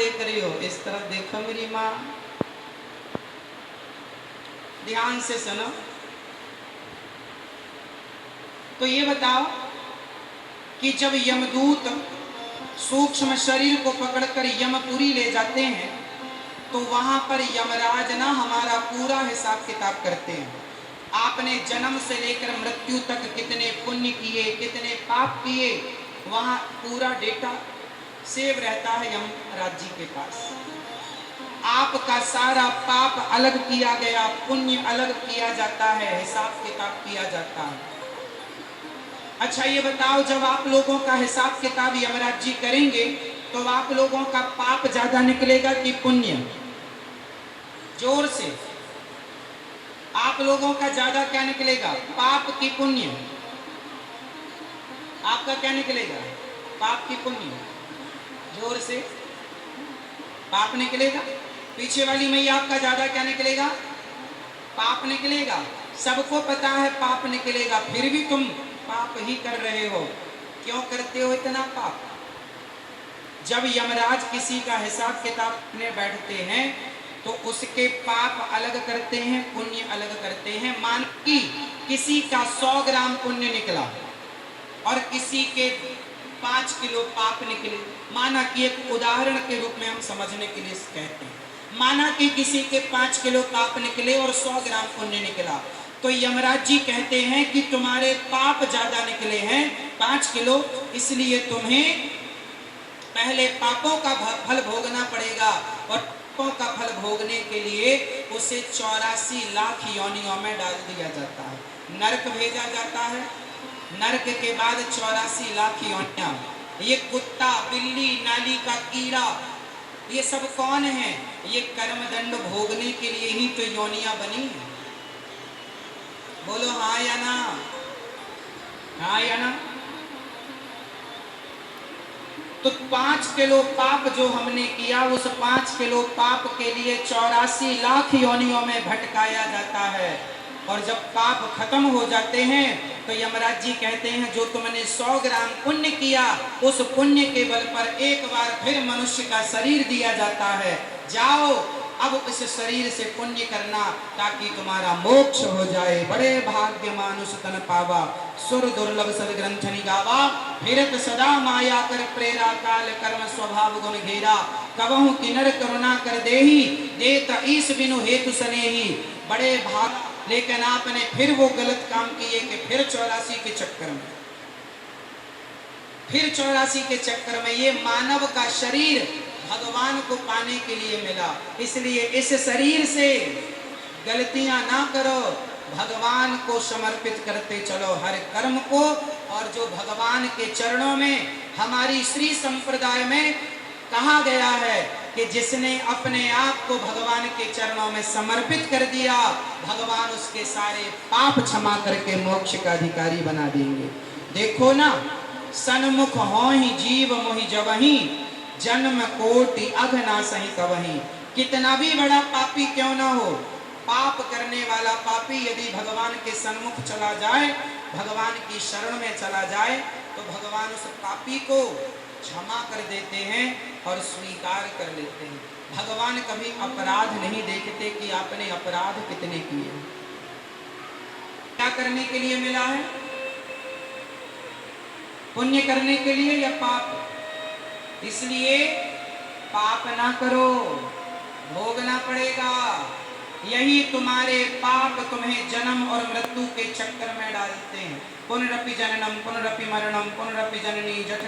देख रही हो, इस तरफ देखो मेरी माँ, ध्यान से सुनो। तो ये बताओ कि जब यमदूत सूक्ष्म शरीर को पकड़कर यमपुरी ले जाते हैं तो वहां पर यमराज ना हमारा पूरा हिसाब किताब करते हैं। आपने जन्म से लेकर मृत्यु तक कितने पुण्य किए, कितने पाप किए, वहां पूरा डेटा सेव रहता है यमराज जी के पास। आपका सारा पाप अलग किया गया, पुण्य अलग किया जाता है, हिसाब किताब किया जाता है। अच्छा ये बताओ, जब आप लोगों का हिसाब किताब यमराज जी करेंगे तो आप लोगों का पाप ज्यादा निकलेगा कि पुण्य? जोर से, आप लोगों का ज्यादा क्या निकलेगा, पाप की पुण्य? आपका क्या निकलेगा, पाप की पुण्य? जोर से, पाप निकलेगा। पीछे वाली मैया आपका ज्यादा क्या निकलेगा, पाप निकलेगा। सबको पता है पाप निकलेगा, फिर भी तुम पाप ही कर रहे हो। क्यों करते हो इतना पाप? जब यमराज किसी का हिसाब किताब में बैठते हैं तो उसके पाप अलग करते हैं, पुण्य अलग करते हैं। मान कि किसी का 100 ग्राम पुण्य निकला और किसी के 5 किलो पाप निकले। माना कि एक उदाहरण के रूप में हम समझने के लिए कहते हैं, माना कि किसी के 5 किलो पाप निकले और 100 ग्राम पुण्य निकला, तो यमराज जी कहते हैं कि तुम्हारे पाप ज्यादा निकले हैं 5 किलो, इसलिए तुम्हें पहले पापों का फल भोगना पड़ेगा। और पापों का फल भोगने के लिए उसे 84 लाख योनियों में डाल दिया जाता है, नरक भेजा जाता है। नरक के बाद 84 लाख योनियां। ये कुत्ता, बिल्ली, नाली का कीड़ा, ये सब कौन है? ये कर्मदंड भोगने के लिए ही तो योनियां बनी है। बोलो हाँ या ना, हाँ या ना। तो 5 किलो पाप जो हमने किया, उस 5 किलो पाप के लिए 84 लाख योनियों में भटकाया जाता है। और जब पाप खत्म हो जाते हैं तो यमराज जी कहते हैं जो तुमने 100 ग्राम पुण्य किया, उस पुण्य के बल पर एक बार फिर मनुष्य का शरीर दिया जाता है। जाओ अब इस शरीर से पुण्य करना ताकि तुम्हारा मोक्ष हो जाए। बड़े भाग्य मानुष तन पावा, सुर दुर्लभ सदग्रंथ निगावा, फिरत सदा माया कर प्रेरा, काल कर्म स्वभाव गुण घेरा, कबहु किन्नर करुणा कर देही, देत ईश बिनु हेतु सनेही। बड़े भाग, लेकिन आपने फिर वो गलत काम किए कि फिर 84 के चक्कर में, फिर 84 के चक्कर में ये मानव का शरीर भगवान को पाने के लिए मिला। इसलिए इस शरीर से गलतियां ना करो, भगवान को समर्पित करते चलो हर कर्म को। और जो भगवान के चरणों में, हमारी श्री संप्रदाय में कहा गया है कि जिसने अपने आप को भगवान के चरणों में समर्पित कर दिया, भगवान उसके सारे पाप क्षमा करके मोक्ष का अधिकारी बना देंगे। देखो ना, सन्मुख हो ही जीव मोहि जवही, जन्म कोटि अघ ना सही तवही। कितना भी बड़ा पापी क्यों ना हो, पाप करने वाला पापी यदि भगवान के सन्मुख चला जाए, भगवान की शरण में चला जाए, तो भगवान उस पापी को क्षमा कर देते हैं और स्वीकार कर लेते हैं। भगवान कभी अपराध नहीं देखते कि आपने अपराध कितने किए। क्या करने के लिए मिला है? पुण्य करने के लिए या पाप? इसलिए पाप ना करो, भोगना पड़ेगा। यही तुम्हारे पाप तुम्हें जन्म और मृत्यु के चक्कर में डालते हैं। पुनरपि जननम पुनरपि मरणम पुनरपि जननी जठ